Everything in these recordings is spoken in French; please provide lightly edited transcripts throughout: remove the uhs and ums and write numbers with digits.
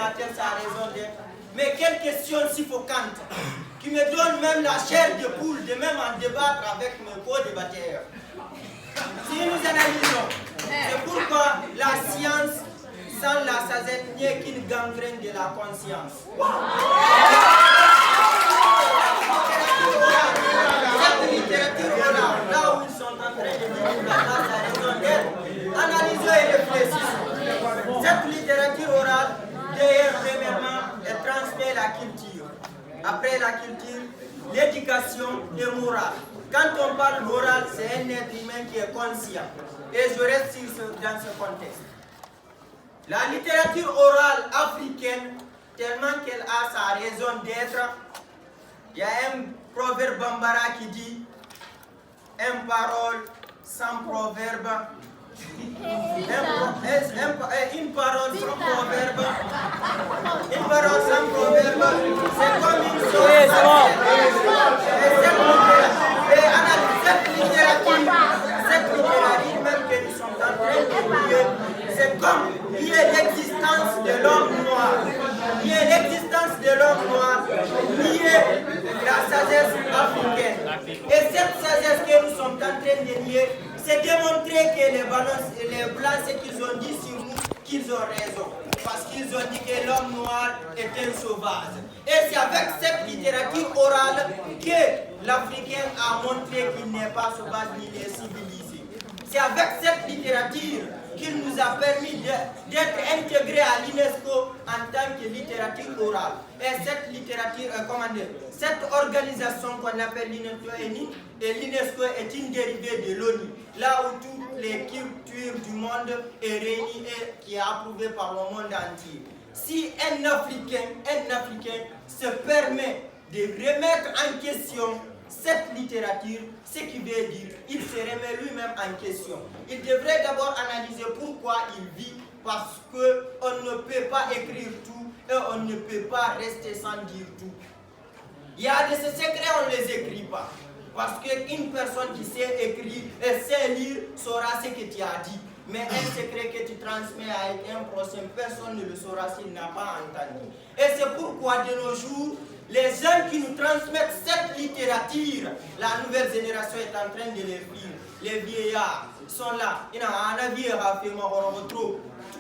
a-t-elle sa raison d'être? Mais quelle question suffocante qui me donne même la chair de poule de même en débattre avec mes co-débatteurs. Si nous analysons, c'est pourquoi la science sans la sagesse n'est qu'une gangrène de la conscience. Cette littérature orale, là où ils sont en train de dire la raison d'être, analysons et réfléchissons. Cette littérature orale, d'ailleurs, premièrement, elle transmet la culture. Après la culture, l'éducation est morale. Quand on parle morale, c'est un être humain qui est conscient. Et je reste dans ce contexte. La littérature orale africaine, tellement qu'elle a sa raison d'être, il y a un proverbe bambara qui dit une parole sans proverbe. Une parole sans proverbe. Une parole sans proverbe, c'est comme une chose. Cette littérature même que nous sommes en train de lier, c'est comme lier l'existence de l'homme noir. Lier l'existence de l'homme noir, lier la sagesse africaine. Et cette sagesse que nous sommes en train de lier, c'est démontrer que les blancs, ce qu'ils ont dit sur nous, qu'ils ont raison. Parce qu'ils ont dit que l'homme noir est un sauvage. Et c'est avec cette littérature orale que l'Africain a montré qu'il n'est pas sauvage ni il est civilisé. C'est avec cette littérature qu'il nous a permis d'être intégrés à l'UNESCO en tant que littérature orale. Et cette littérature, cette organisation qu'on appelle l'UNESCO est une dérivée de l'ONU, là où toutes les cultures du monde est réunie et qui est approuvée par le monde entier. Si un Africain se permet de remettre en question cette littérature, ce qui veut dire qu'il se remet lui-même en question. Il devrait d'abord analyser pourquoi il vit, parce qu'on ne peut pas écrire tout et on ne peut pas rester sans dire tout. Il y a de ces secrets, on ne les écrit pas. Parce qu'une personne qui sait écrire et sait lire saura ce que tu as dit. Mais un secret que tu transmets avec un prochain, personne ne le saura s'il n'a pas entendu. Et c'est pourquoi de nos jours, les gens qui nous transmettent cette littérature, la nouvelle génération est en train de les lire. Les vieillards sont là.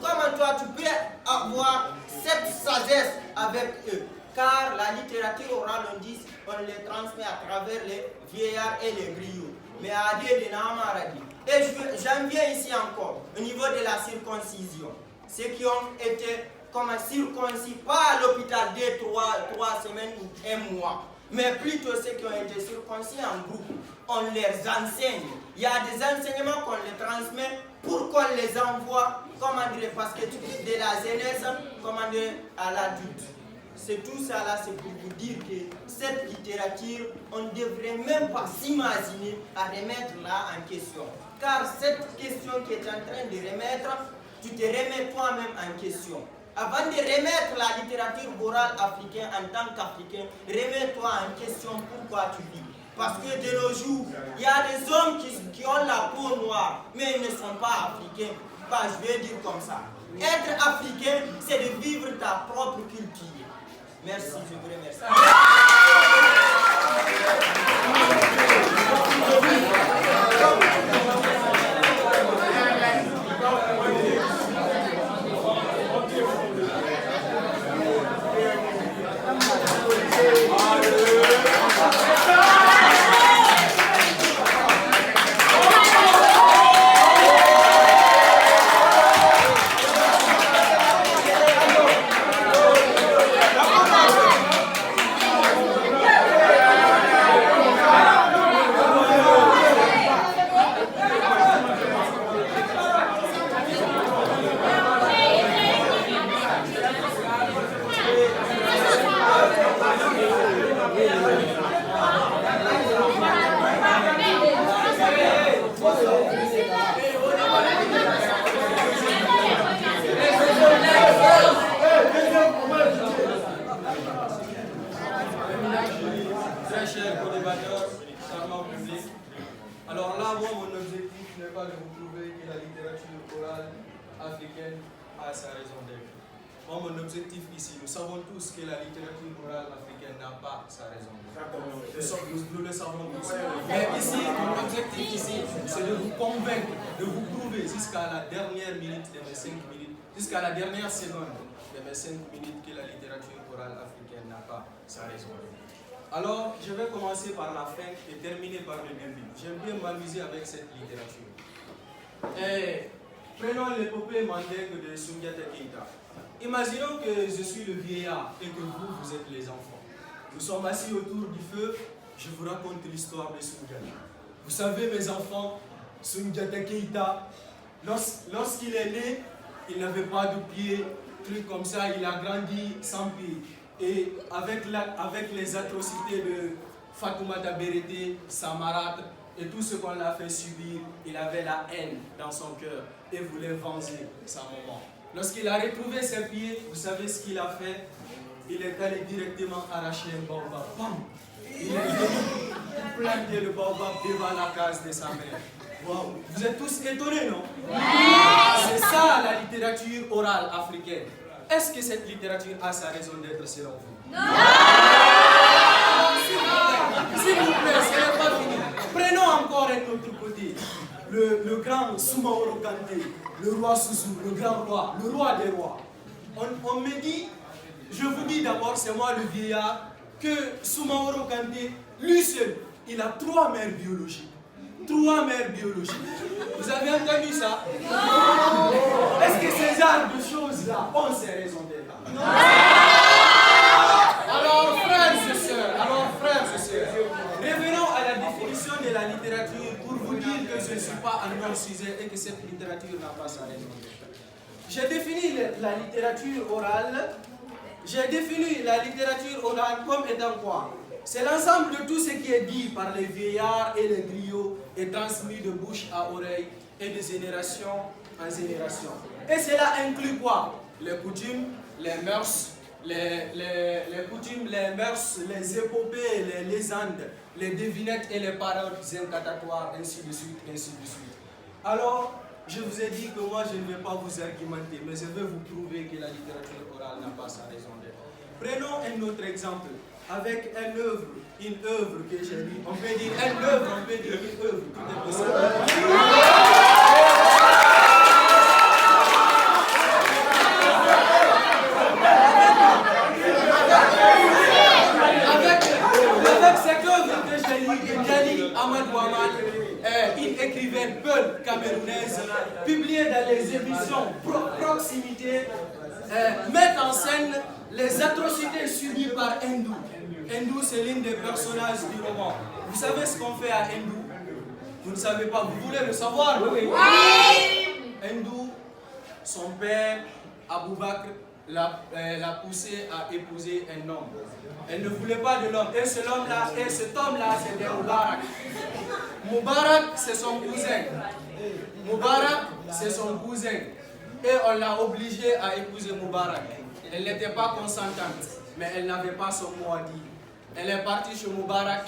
Comment toi tu peux avoir cette sagesse avec eux? Car la littérature orale, on les transmet à travers les vieillards et les griots. Mais à dire de Namaradi. Et j'en viens ici encore, au niveau de la circoncision. Ceux qui ont été comme circoncis, pas à l'hôpital dès 3 semaines ou 1 mois, mais plutôt ceux qui ont été circoncis en groupe. On les enseigne. Il y a des enseignements qu'on les transmet pour qu'on les envoie, parce que de la jeunesse, à l'adulte. C'est tout ça là, c'est pour vous dire que cette littérature, on ne devrait même pas s'imaginer à remettre là en question. Car cette question qui est en train de remettre, tu te remets toi-même en question. Avant de remettre la littérature orale africaine en tant qu'Africain, remets-toi en question pourquoi tu vis. Parce que de nos jours, il y a des hommes qui ont la peau noire, mais ils ne sont pas africains. Je vais dire comme ça. Être africain, c'est de vivre ta propre culture. Merci, je vous remercie. Alors là, moi, mon objectif n'est pas de vous prouver que la littérature orale africaine a sa raison d'être. Moi, mon objectif ici, nous savons tous que la littérature orale africaine n'a pas sa raison d'être. Nous le savons tous. Mais ici, mon objectif ici, c'est de vous convaincre, de vous prouver jusqu'à la dernière minute de mes 5 minutes, jusqu'à la dernière seconde de mes 5 minutes que la littérature orale africaine n'a pas sa raison d'être. Alors, je vais commencer par la fin et terminer par le début. J'aime bien m'amuser avec cette littérature. Prenons l'épopée mandingue de Soundiata Keita. Imaginons que je suis le vieillard et que vous êtes les enfants. Nous sommes assis autour du feu, je vous raconte l'histoire de Soundiata. Vous savez, mes enfants, Soundiata Keita, lorsqu'il est né, il n'avait pas de pied, truc comme ça, il a grandi sans pied. Et avec les atrocités de Fatoumata Berete, Samarat, et tout ce qu'on l'a fait subir, il avait la haine dans son cœur et voulait venger sa maman. Lorsqu'il a retrouvé ses pieds, vous savez ce qu'il a fait? Il est allé directement arracher un baobab. Bam! Il est venu planter le baobab devant la case de sa mère. Wow. Vous êtes tous étonnés, non? C'est ça la littérature orale africaine. Est-ce que cette littérature a sa raison d'être selon vous? Non! S'il vous plaît, ce n'est pas fini. Prenons encore un autre côté. Le grand Soumaoro Kanté, le roi Souzou, le grand roi, le roi des rois. On me dit, je vous dis d'abord, c'est moi le vieillard, que Soumaoro Kanté, lui seul, il a 3 mères biologiques. 3 mères biologiques. Vous avez entendu ça? Non! Est-ce que ces genres de choses-là ont ces raisons d'être? Non! Alors, frères et sœurs, revenons à la définition de la littérature pour vous dire que je ne suis pas un non-sujet et que cette littérature n'a pas sa raison d'être. J'ai défini la littérature orale. J'ai défini la littérature orale comme étant quoi? C'est l'ensemble de tout ce qui est dit par les vieillards et les griots et transmis de bouche à oreille et de génération en génération. Et cela inclut quoi? Les coutumes, les mœurs, les coutumes, les mœurs, les épopées, les légendes, les devinettes et les paroles incantatoires, ainsi de suite, ainsi de suite. Alors, je vous ai dit que moi je ne vais pas vous argumenter, mais je vais vous prouver que la littérature orale n'a pas sa raison d'être. Prenons un autre exemple. Avec une œuvre que j'ai lue, on peut dire une œuvre, on peut dire une œuvre, tout est possible. Avec cette œuvre que j'ai lue, Djali Amadou Ahmad, une écrivaine peul camerounaise, publiée dans les émissions Proximité, met en scène les atrocités subies par Ndou. Ndou, c'est l'une des personnages du roman. Vous savez ce qu'on fait à Ndou? Vous ne savez pas, vous voulez le savoir? Oui. Ndou, son père, Aboubakr, l'a poussé à épouser un homme. Elle ne voulait pas de l'homme. Et cet homme-là, c'était Moubarak. Moubarak, c'est son cousin. Moubarak, c'est son cousin. Et on l'a obligée à épouser Moubarak. Elle n'était pas consentante, mais elle n'avait pas son mot à dire. Elle est partie chez Moubarak.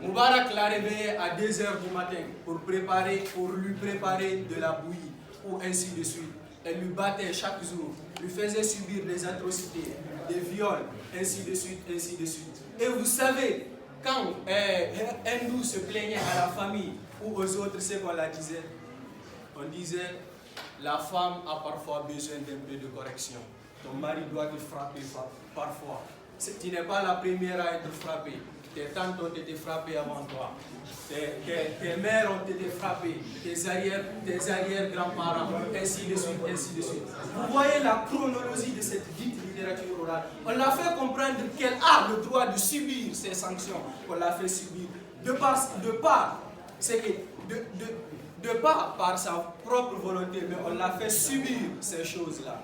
Moubarak l'a réveillée à 2 h du matin pour lui préparer de la bouillie, ou ainsi de suite. Elle lui battait chaque jour, lui faisait subir des atrocités, des viols, ainsi de suite, ainsi de suite. Et vous savez, quand Ndou se plaignait à la famille ou aux autres, c'est qu'on la disait. On disait, la femme a parfois besoin d'un peu de correction. Ton mari doit te frapper parfois. Tu n'es pas la première à être frappée. Tes tantes ont été frappées avant toi. Tes mères ont été frappées. Tes arrière-grands-parents, ainsi de suite, ainsi de suite. Vous voyez la chronologie de cette dite littérature orale. On l'a fait comprendre qu'elle a le droit de subir ces sanctions qu'on l'a fait subir. De pas par sa propre volonté, mais on l'a fait subir ces choses-là.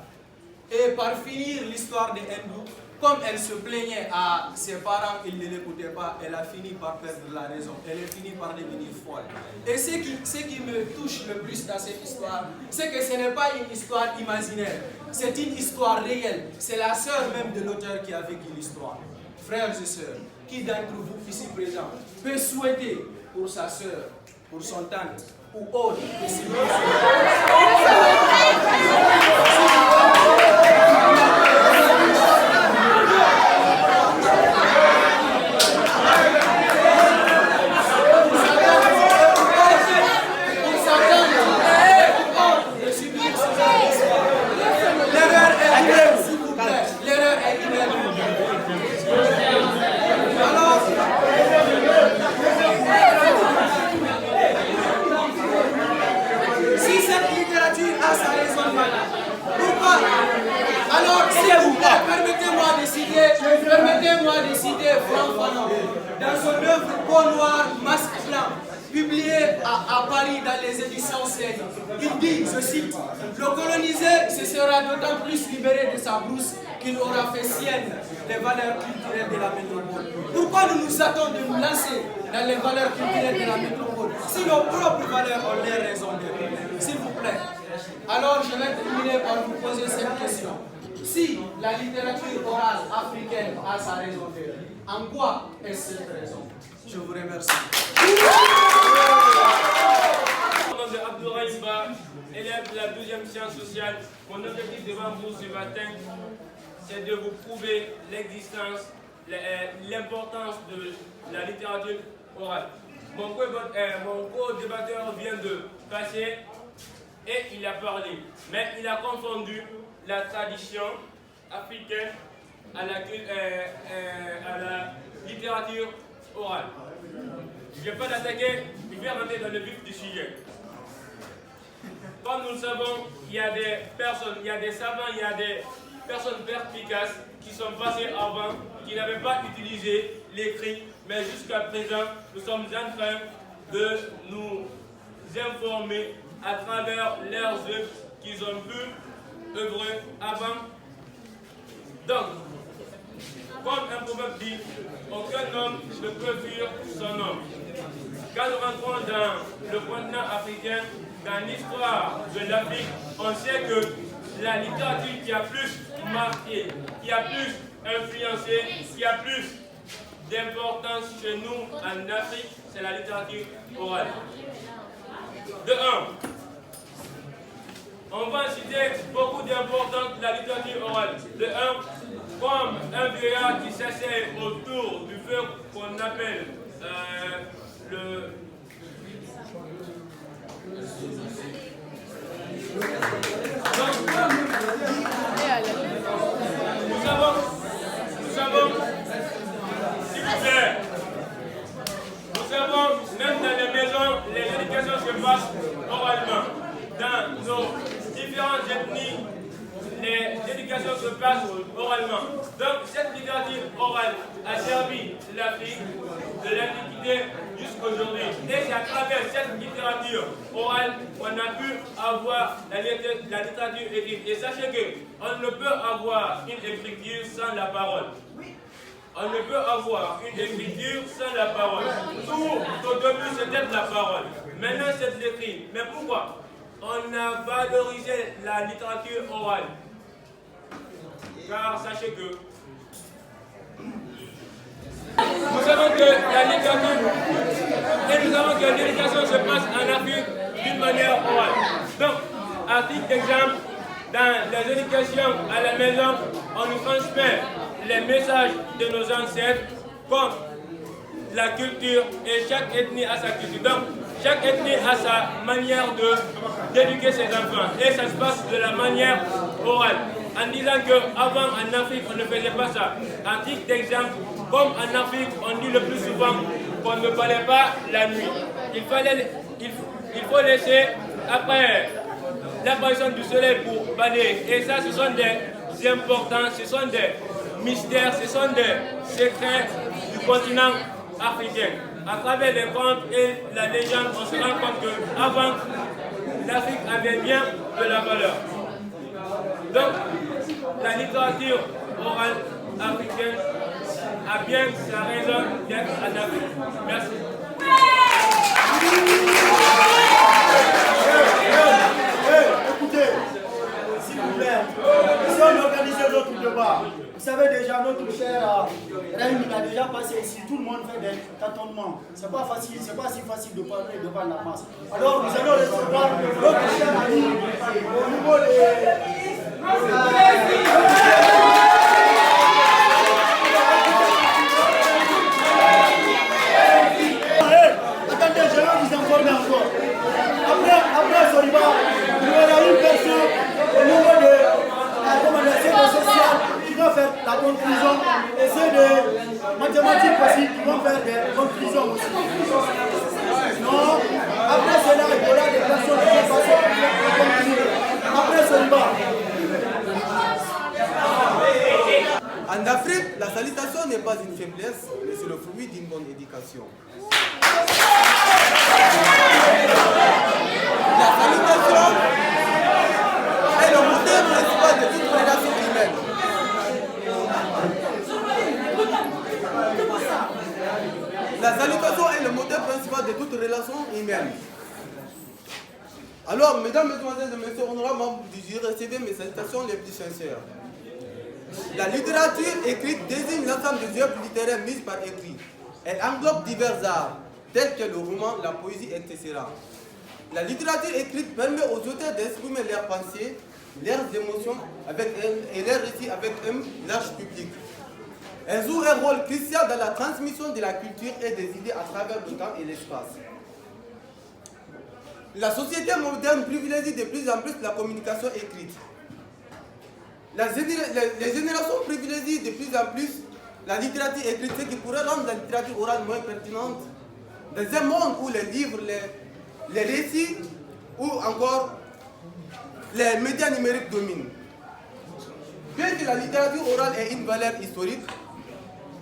Et par finir l'histoire de Ndou, comme elle se plaignait à ses parents, ils ne l'écoutaient pas, elle a fini par perdre la raison. Elle est finie par devenir folle. Et ce qui me touche le plus dans cette histoire, c'est que ce n'est pas une histoire imaginaire, c'est une histoire réelle. C'est la sœur même de l'auteur qui a vécu l'histoire. Frères et sœurs, qui d'entre vous ici présents peut souhaiter pour sa sœur, pour son tante ou autre que s'il vous plaît. permets-moi de citer Franck Fanon dans son œuvre Peau noire, masque blanc, publiée à Paris dans les éditions CEI. Il dit, je cite, « Le colonisé se sera d'autant plus libéré de sa brousse qu'il aura fait sienne les valeurs culturelles de la métropole. » Pourquoi nous nous attendons de nous lancer dans les valeurs culturelles de la métropole si nos propres valeurs ont leur raison d'être? S'il vous plaît. Alors je vais terminer par vous poser cette question. Si la littérature orale africaine a sa raison d'être, en quoi est-ce cette raison? Je vous remercie. Mon nom est Abdourahim Ba, élève de la 12e science sociale. Mon objectif devant vous ce matin, c'est de vous prouver l'existence, l'importance de la littérature orale. Mon co-débatteur vient de passer et il a parlé, mais il a confondu la tradition africaine à la littérature orale. Je ne vais pas l'attaquer, je vais rentrer dans le vif du sujet. Comme nous le savons, il y a des personnes, il y a des savants, il y a des personnes perspicaces qui sont passées avant, qui n'avaient pas utilisé l'écrit, mais jusqu'à présent, nous sommes en train de nous informer à travers leurs œuvres qu'ils ont pu œuvrer avant. Donc, comme un proverbe dit, aucun homme ne peut fuir son homme. Quand nous rentrons dans le continent africain, dans l'histoire de l'Afrique, on sait que la littérature qui a plus marqué, qui a plus influencé, qui a plus d'importance chez nous en Afrique, c'est la littérature orale. De un, on va citer beaucoup d'importance de la littérature orale. De un, comme un vieillard qui s'assied autour du feu qu'on appelle le... Nous savons, s'il vous plaît, nous savons, même dans les maisons, les éducations se passent oralement. Dans nos différentes ethnies, les éducations se passent oralement. Donc cette littérature orale a servi l'Afrique de l'Antiquité jusqu'aujourd'hui. Et c'est à travers cette littérature orale qu'on a pu avoir la littérature écrite. Et sachez qu'on ne peut avoir une écriture sans la parole. On ne peut avoir une écriture sans la parole. Tout au début c'était la parole. Maintenant c'est l'écrit. Mais pourquoi? On a valorisé la littérature orale. Car sachez que nous savons que la littérature et nous savons que l'éducation se passe en Afrique d'une manière orale. Donc, à titre d'exemple, dans les éducations à la maison, on nous transmet les messages de nos ancêtres comme la culture et chaque ethnie a sa culture. Donc, chaque ethnie a sa manière d'éduquer ses enfants et ça se passe de la manière orale. En disant qu'avant en Afrique on ne faisait pas ça. À titre d'exemple, comme en Afrique on dit le plus souvent qu'on ne parlait pas la nuit. Il faut laisser après l'apparition du soleil pour balayer. Et ça ce sont des importants, ce sont des mystères, ce sont des secrets du continent africain. À travers les contes et la légende, on se rend compte qu'avant, l'Afrique avait bien de la valeur. Donc, la littérature orale africaine a bien sa raison d'être en Afrique. Merci. Écoutez, s'il vous plaît, si on organise notre débat, vous savez déjà, notre cher Raïm a déjà passé ici, tout le monde fait des tâtonnements. C'est pas facile, c'est pas si facile de parler devant la masse. Alors nous allons recevoir notre cher ami au niveau des... Attendez, je vais vous informer encore. Après Soriba, il y aura une personne au niveau de la recommandation sociale qui va faire la conclusion et ceux de mathématiques aussi qui vont faire des conclusions aussi. Non, après cela, il y aura des personnes qui vont passer pour faire la conclusion. Après Soriba. En Afrique, la salutation n'est pas une faiblesse, mais c'est le fruit d'une bonne éducation. La salutation est le moteur principal de toute relation humaine. La salutation est le moteur principal de toute relation humaine. Alors, mesdames, mesdemoiselles et messieurs, honorables membres du jury, recevez mes salutations les plus sincères. La littérature écrite désigne l'ensemble des œuvres littéraires mises par écrit. Elle englobe divers arts, tels que le roman, la poésie, etc. La littérature écrite permet aux auteurs d'exprimer leurs pensées, leurs émotions et leurs récits avec un large public. Elle joue un rôle crucial dans la transmission de la culture et des idées à travers le temps et l'espace. La société moderne privilégie de plus en plus la communication écrite. Les générations privilégient de plus en plus la littérature écrite, ce qui pourrait rendre la littérature orale moins pertinente. Dans un monde où les livres, les récits ou encore les médias numériques dominent. Bien que la littérature orale ait une valeur historique,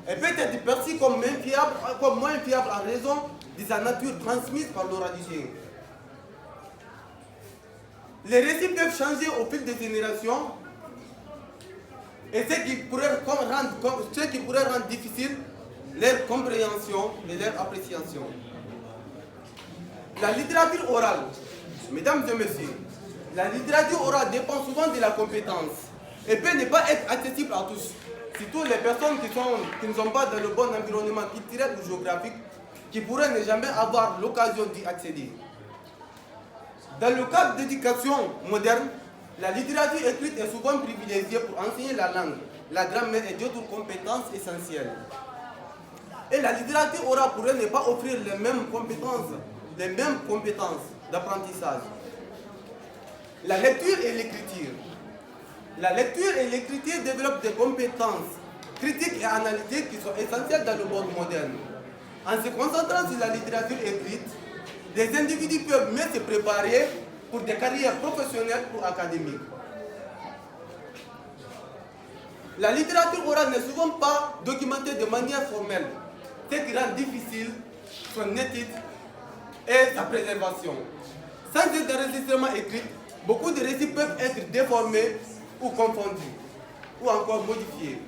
elle peut être perçue comme moins fiable en raison de sa nature transmise par l'oralisien. Les récits peuvent changer au fil des générations et ce qui pourrait rendre difficile leur compréhension et leur appréciation. La littérature orale, mesdames et messieurs, la littérature orale dépend souvent de la compétence et peut ne pas être accessible à tous, surtout les personnes qui ne sont pas dans le bon environnement culturel ou géographique, qui pourraient ne jamais avoir l'occasion d'y accéder. Dans le cadre d'éducation moderne, la littérature écrite est souvent privilégiée pour enseigner la langue, la grammaire et d'autres compétences essentielles. Et la littérature orale pourrait ne pas offrir les mêmes compétences d'apprentissage. La lecture et l'écriture. La lecture et l'écriture développent des compétences critiques et analytiques qui sont essentielles dans le monde moderne. En se concentrant sur la littérature écrite, les individus peuvent mieux se préparer pour des carrières professionnelles ou académiques. La littérature orale n'est souvent pas documentée de manière formelle, ce qui rend difficile son étude et sa préservation. Sans cet enregistrement écrit, beaucoup de récits peuvent être déformés ou confondus, ou encore modifiés.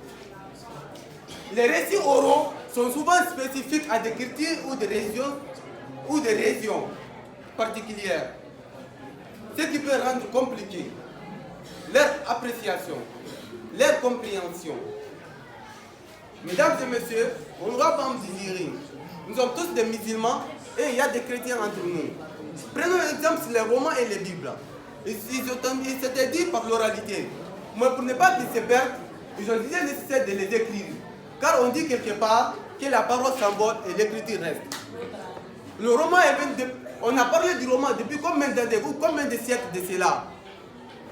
Les récits oraux sont souvent spécifiques à des cultures ou des régions particulières, ce qui peut rendre compliqué leur appréciation, leur compréhension. Mesdames et messieurs, honorables membres du jury, nous sommes tous des musulmans et il y a des chrétiens entre nous. Prenons l'exemple sur les romans et les Bibles. Ils s'étaient dit par l'oralité, mais pour ne pas qu'ils se perdent, ils ont jugé nécessaire de les écrire. Car on dit quelque part que la parole s'envole et l'écriture reste. Le roman on a parlé du roman depuis combien de siècles de cela?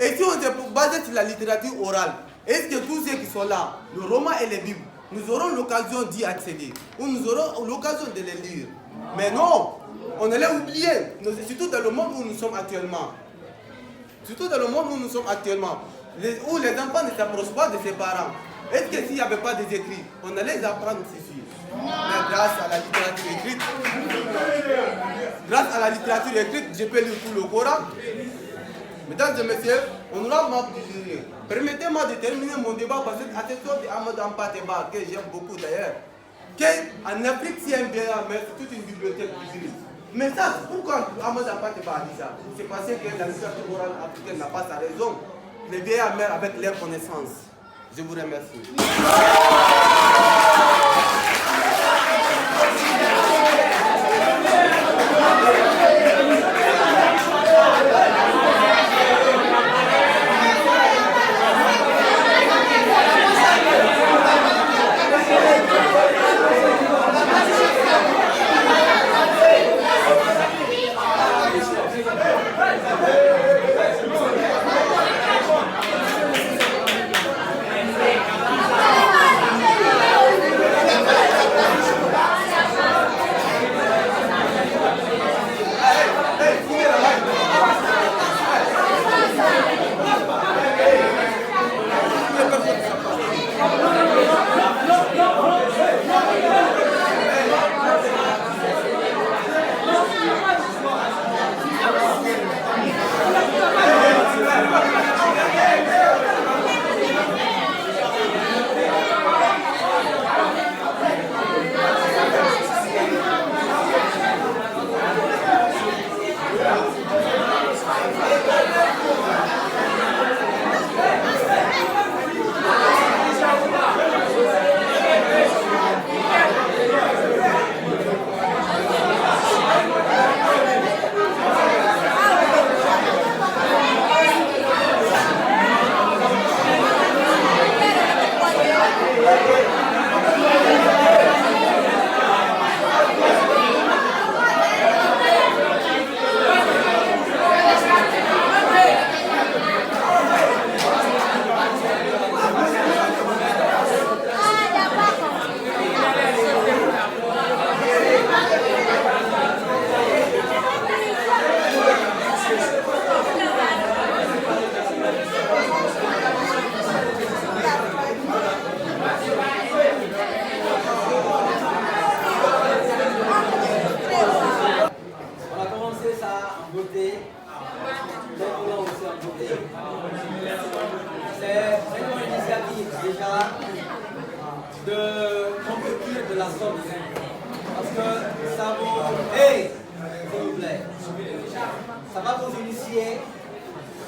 Et si on se base sur la littérature orale, est-ce que tous ceux qui sont là, le roman et les Bibles, nous aurons l'occasion d'y accéder, ou nous aurons l'occasion de les lire? Mais non, on allait oublier, surtout dans le monde où nous sommes actuellement. Surtout dans le monde où nous sommes actuellement, où les enfants ne s'approchent pas de ses parents. Est-ce que s'il n'y avait pas des écrits, on allait les apprendre ceci? Mais grâce à la littérature écrite, je peux lire tout le Coran. Mesdames et messieurs, honorables membres du jury, permettez-moi de terminer mon débat par cette attention de Ahmed Ampateba, que j'aime beaucoup d'ailleurs, qu'en Afrique, si un vieillard meurt, c'est toute une bibliothèque publique. Mais ça, pourquoi Ahmed Ampateba a dit ça? C'est parce que la littérature orale africaine n'a pas sa raison. Les vieillards meurent avec leurs connaissances. Je vous remercie. de compétir de la sorte. Parce que ça vous... Hey, s'il vous plaît. Ça va vous initier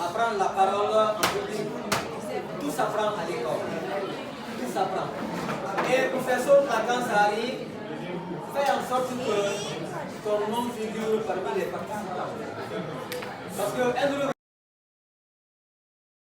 à prendre la parole en public. Tout s'apprend à l'école. Tout s'apprend. Et professeur, quand ça arrive, fais en sorte que ton nom figure parmi les participants. Parce qu'un de